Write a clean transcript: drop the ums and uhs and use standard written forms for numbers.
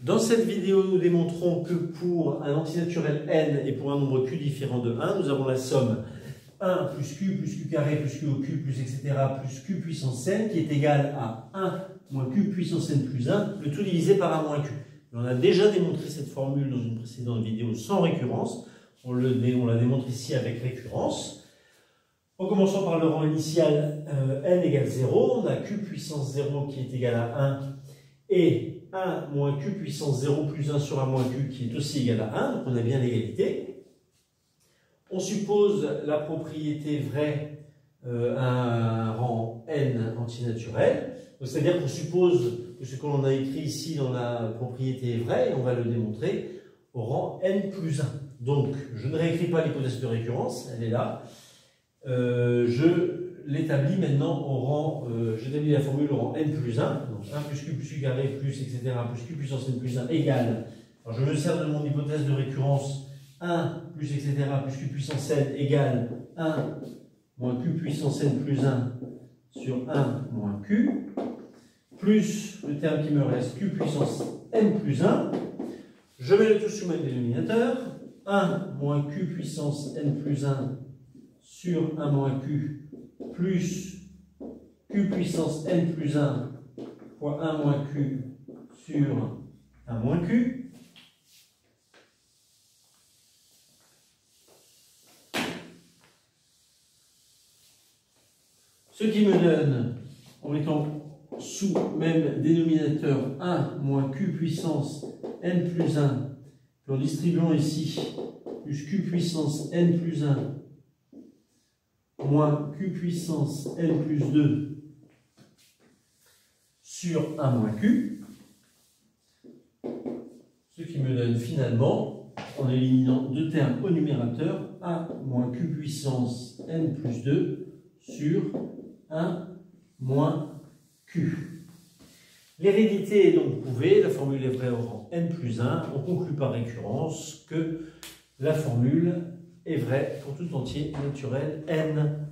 Dans cette vidéo, nous démontrons que pour un antinaturel n et pour un nombre q différent de 1, nous avons la somme 1 plus q carré plus q au cube plus etc. plus q puissance n qui est égale à 1 moins q puissance n plus 1, le tout divisé par 1 moins q. On a déjà démontré cette formule dans une précédente vidéo sans récurrence. On la démontre ici avec récurrence. En commençant par le rang initial n égale 0, on a q puissance 0 qui est égal à 1 et 1 moins q puissance 0 plus 1 sur 1 moins q qui est aussi égal à 1, donc on a bien l'égalité. On suppose la propriété vraie à un rang n antinaturel, c'est-à-dire qu'on suppose que ce que l'on a écrit ici dans la propriété est vrai et on va le démontrer au rang n plus 1. Donc je ne réécris pas l'hypothèse de récurrence, elle est là. Je l'établis maintenant au rang, j'établis la formule au rang n plus 1, donc 1 plus q carré plus etc. plus q puissance n plus 1 égale, alors je me sers de mon hypothèse de récurrence, 1 plus etc. plus q puissance n égale 1 moins q puissance n plus 1 sur 1 moins q, plus le terme qui me reste q puissance n plus 1, je mets le tout sous même dénominateur, 1 moins q puissance n plus 1 sur 1 moins q plus q puissance n plus 1 fois 1 moins q sur 1 moins q. Ce qui me donne, en mettant sous même dénominateur 1 moins q puissance n plus 1, puis en distribuant ici plus q puissance n plus 1 moins q puissance n plus 2 sur 1 moins q, ce qui me donne finalement, en éliminant deux termes au numérateur, 1 moins q puissance n plus 2 sur 1 moins q. L'hérédité est donc prouvée, la formule est vraie au rang n plus 1, on conclut par récurrence que la formule est vraie pour tout entier naturel n.